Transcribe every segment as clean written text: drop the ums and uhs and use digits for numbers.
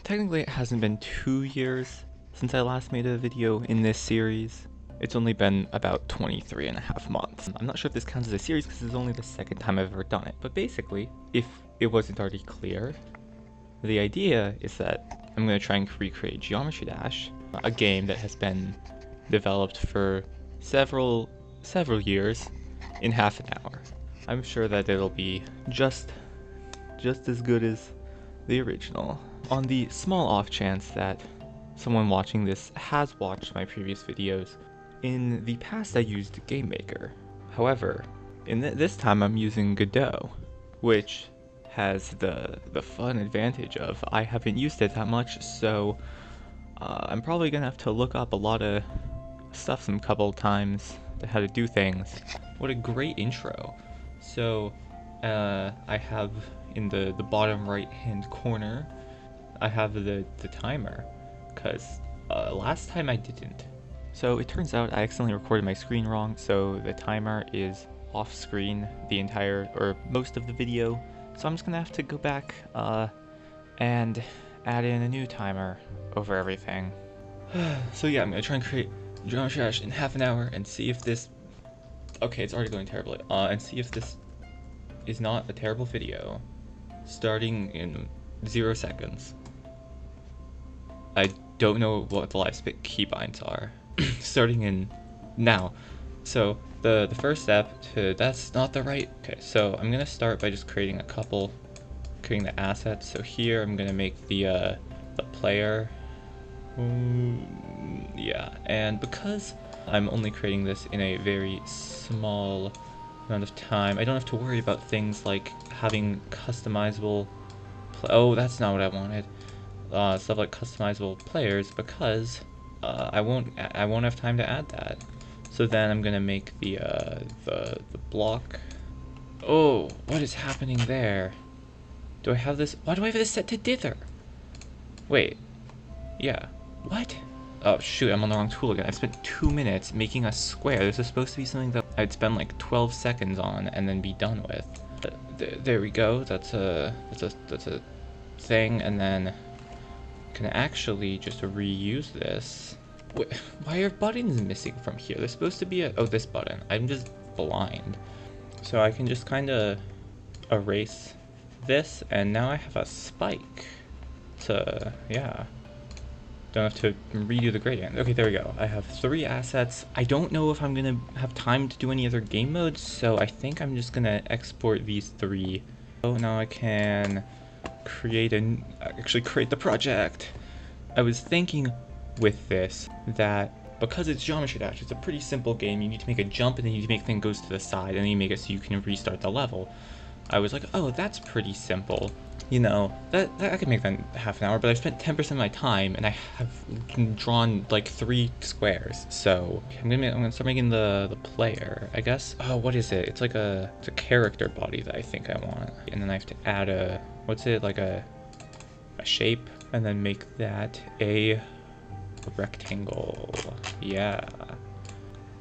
Technically it hasn't been 2 years since I last made a video in this series. It's only been about 23 and a half months. I'm not sure if this counts as a series because it's only the second time I've ever done it, but basically, if it wasn't already clear, the idea is that I'm going to try and recreate Geometry Dash, a game that has been developed for several years in half an hour. I'm sure that it'll be just as good as the original. On the small off chance that someone watching this has watched my previous videos, in the past I used Game Maker. However, this time I'm using Godot, which has the fun advantage of I haven't used it that much, so I'm probably gonna have to look up a lot of stuff some couple times to how to do things. What a great intro. So I have in the bottom right hand corner, I have the timer, because last time I didn't. So it turns out I accidentally recorded my screen wrong, so the timer is off screen the entire, or most of the video. So I'm just gonna have to go back and add in a new timer over everything. So yeah, I'm gonna try and create Geometry Dash in half an hour and see if this, okay, it's already going terribly, and see if this is not a terrible video, starting in 0 seconds. I don't know what the live spit keybinds are. Starting in now. So the first step to, that's not the right, okay, so I'm gonna start by just creating the assets. So here I'm gonna make the player. Yeah, and because I'm only creating this in a very small amount of time, I don't have to worry about things like having customizable oh, that's not what I wanted. Stuff like customizable players, because I won't have time to add that. So then I'm gonna make the block. Oh, what is happening there? Do I have this? Why do I have this set to dither? Wait, yeah, what? Oh shoot, I'm on the wrong tool again. I've spent 2 minutes making a square. This is supposed to be something that I'd spend like 12 seconds on and then be done with. There we go. That's a thing, and then can actually just reuse this. Why are buttons missing from here? There's supposed to be a, oh, this button. I'm just blind. So I can just kind of erase this, and now I have a spike. So yeah, don't have to redo the gradient. Okay, there we go. I have 3 assets. I don't know if I'm gonna have time to do any other game modes, so I think I'm just gonna export these 3. Oh, now I can actually create the project. I was thinking with this that because it's Geometry Dash, it's a pretty simple game. You need to make a jump, and then you need to make things goes to the side, and then you make it so you can restart the level. I was like, oh, that's pretty simple. You know, that I could make that in half an hour, but I've spent 10% of my time, and I have drawn like 3 squares. So I'm gonna start making the player, I guess. Oh, what is it? It's like it's a character body that I think I want, and then I have to add a, what's it, like a shape, and then make that a rectangle. Yeah,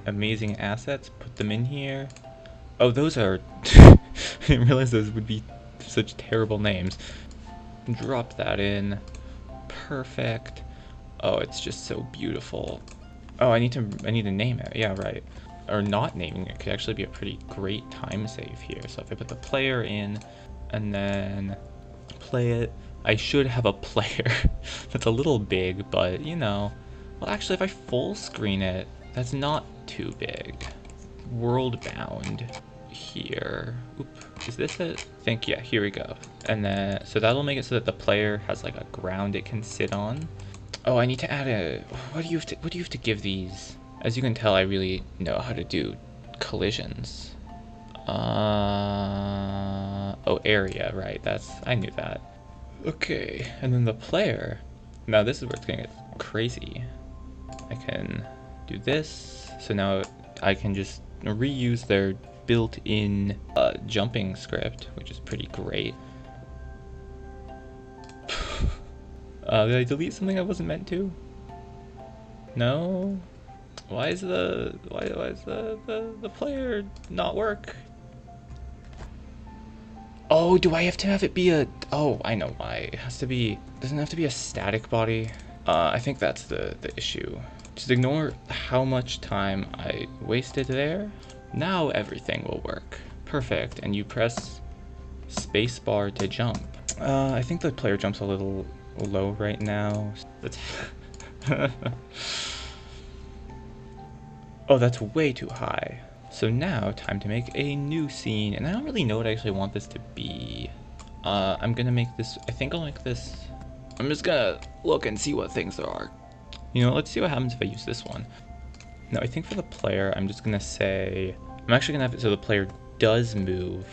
amazing assets. Put them in here. Oh, those are I didn't realize those would be such terrible names. Drop that in. Perfect. Oh, it's just so beautiful. Oh, I need to name it. Yeah, right. Or not naming it could actually be a pretty great time save here. So if I put the player in and then play it, I should have a player. That's a little big, but you know. Well, actually, if I full screen it, that's not too big. World bound here. Oop, is this it? I think, yeah, here we go. And then, so that'll make it so that the player has like a ground it can sit on. Oh, I need to add a, what do you have to give these? As you can tell, I really know how to do collisions. Oh, area, right, I knew that. Okay, and then the player. Now this is where it's gonna get crazy. I can do this, so now I can just reuse their built-in jumping script, which is pretty great. Did I delete something I wasn't meant to? No? Why is the player not work? Oh, do I have to have it be a... Oh, I know why. It has to be... Doesn't it have to be a static body? I think that's the issue. Just ignore how much time I wasted there. Now everything will work. Perfect. And you press spacebar to jump. I think the player jumps a little low right now. That's... Oh, that's way too high. So now, time to make a new scene, and I don't really know what I actually want this to be. I'm gonna make this, I think I'll make this, I'm just gonna look and see what things there are. You know, let's see what happens if I use this one. No, I think for the player, I'm just gonna say, I'm actually gonna have it so the player does move,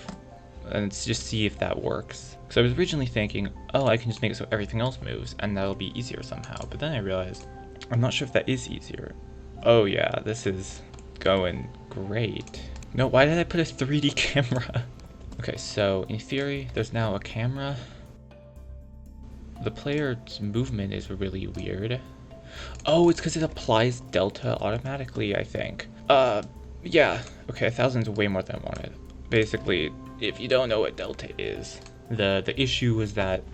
and let's just see if that works. So I was originally thinking, oh, I can just make it so everything else moves, and that'll be easier somehow, but then I realized, I'm not sure if that is easier. Oh yeah, this is going great. No, why did I put a 3D camera? Okay, so in theory, there's now a camera. The player's movement is really weird. Oh, it's because it applies delta automatically, I think. Yeah. Okay, 1,000 is way more than I wanted. Basically, if you don't know what delta is, the issue was that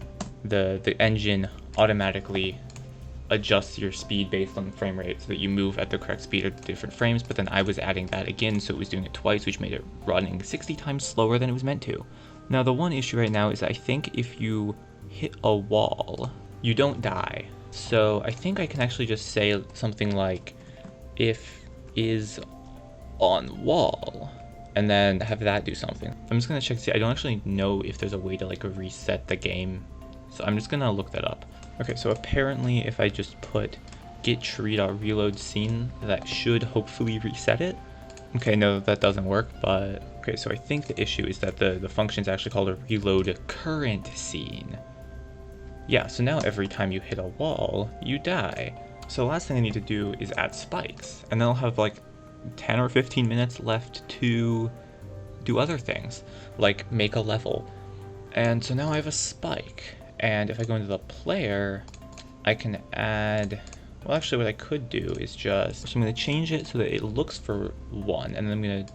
the engine automatically adjusts your speed based on the frame rate so that you move at the correct speed at different frames, but then I was adding that again, so it was doing it twice, which made it running 60 times slower than it was meant to. Now the one issue right now is I think if you hit a wall, you don't die. So I think I can actually just say something like if is on wall and then have that do something. I'm just gonna check to see. I don't actually know if there's a way to like reset the game, so I'm just gonna look that up. Okay, so apparently if I just put get tree.reload scene, that should hopefully reset it. Okay, no, that doesn't work, but okay, so I think the issue is that the function is actually called a reload current scene. Yeah, so now every time you hit a wall, you die. So the last thing I need to do is add spikes, and then I'll have like 10 or 15 minutes left to do other things, like make a level. And so now I have a spike. And if I go into the player, I can add, well actually what I could do is just, so I'm going to change it so that it looks for 1, and then I'm going to,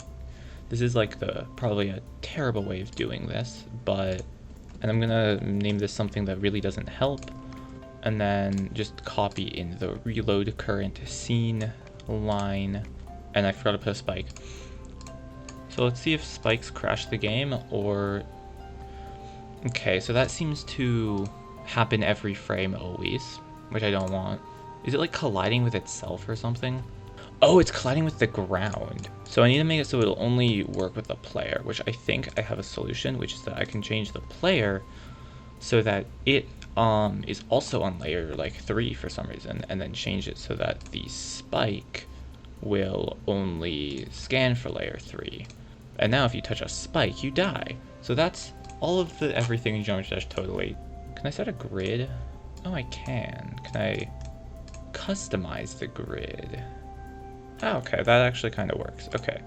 this is like probably a terrible way of doing this, and I'm going to name this something that really doesn't help, and then just copy in the reload current scene line, and I forgot to put a spike. So let's see if spikes crash the game, or... Okay, so that seems to happen every frame always, which I don't want. Is it like colliding with itself or something? Oh, it's colliding with the ground. So I need to make it so it'll only work with the player, which I think I have a solution, which is that I can change the player so that it is also on layer like 3 for some reason, and then change it so that the spike will only scan for layer 3. And now if you touch a spike, you die. So that's all of the everything in Geometry Dash totally. Can I set a grid? Oh, I can. Can I customize the grid? Oh, okay, that actually kind of works. Okay,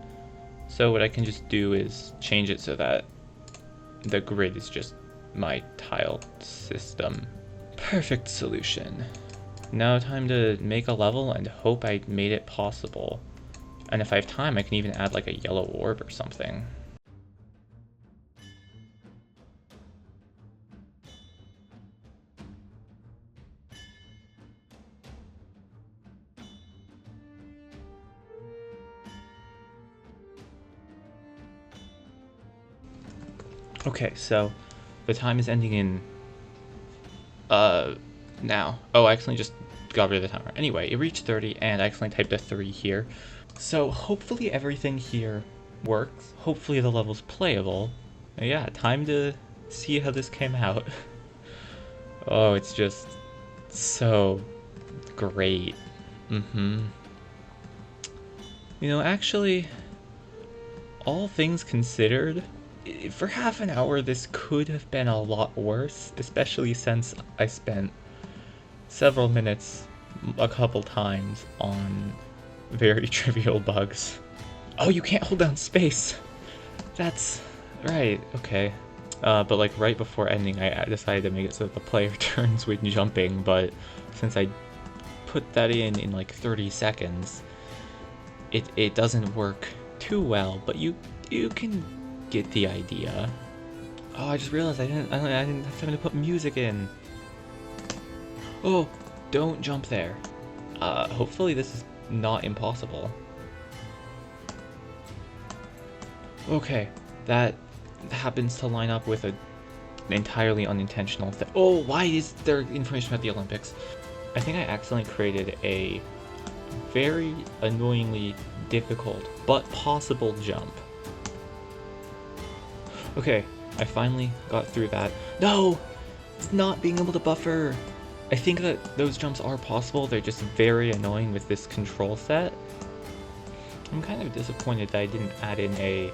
so what I can just do is change it so that the grid is just my tile system. Perfect solution. Now time to make a level and hope I made it possible. And if I have time, I can even add like a yellow orb or something. Okay, so the time is ending in now. Oh, I accidentally just got rid of the timer. Anyway, it reached 30 and I accidentally typed a 3 here. So hopefully everything here works. Hopefully the level's playable. Yeah, time to see how this came out. Oh, it's just so great. You know, actually, all things considered, for half an hour this could have been a lot worse, especially since I spent several minutes a couple times on very trivial bugs. Oh, you can't hold down space! That's right, okay. But like right before ending I decided to make it so that the player turns when jumping, but since I put that in like 30 seconds, it doesn't work too well, but you can get the idea. Oh, I just realized I didn't have time to put music in. Oh, don't jump there. Hopefully this is not impossible. Okay, that happens to line up with an entirely unintentional thing. Oh, why is there information about the Olympics? I think I accidentally created a very annoyingly difficult but possible jump. Okay, I finally got through that. No! It's not being able to buffer! I think that those jumps are possible, they're just very annoying with this control set. I'm kind of disappointed that I didn't add in a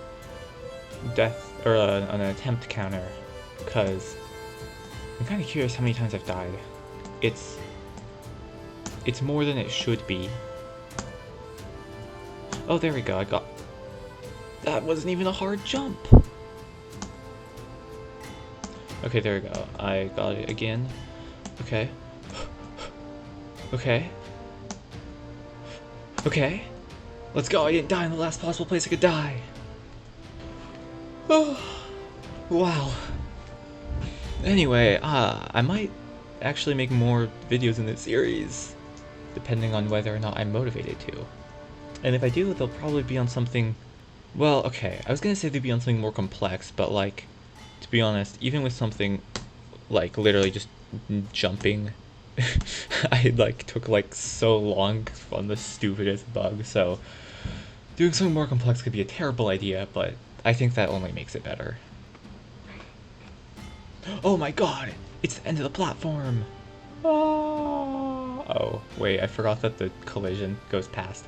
death, or an attempt counter, because I'm kind of curious how many times I've died. It's more than it should be. Oh, there we go, I got... That wasn't even a hard jump! Okay, there we go. I got it again. Okay. Okay. Okay. Let's go, I didn't die in the last possible place I could die! Oh, wow. Anyway, I might actually make more videos in this series, depending on whether or not I'm motivated to. And if I do, they'll probably be on something... Well, okay, I was gonna say they'd be on something more complex, but like, to be honest, even with something like literally just jumping, I like took like so long on the stupidest bug, so doing something more complex could be a terrible idea, but I think that only makes it better. Oh my god! It's the end of the platform! Oh, wait, I forgot that the collision goes past.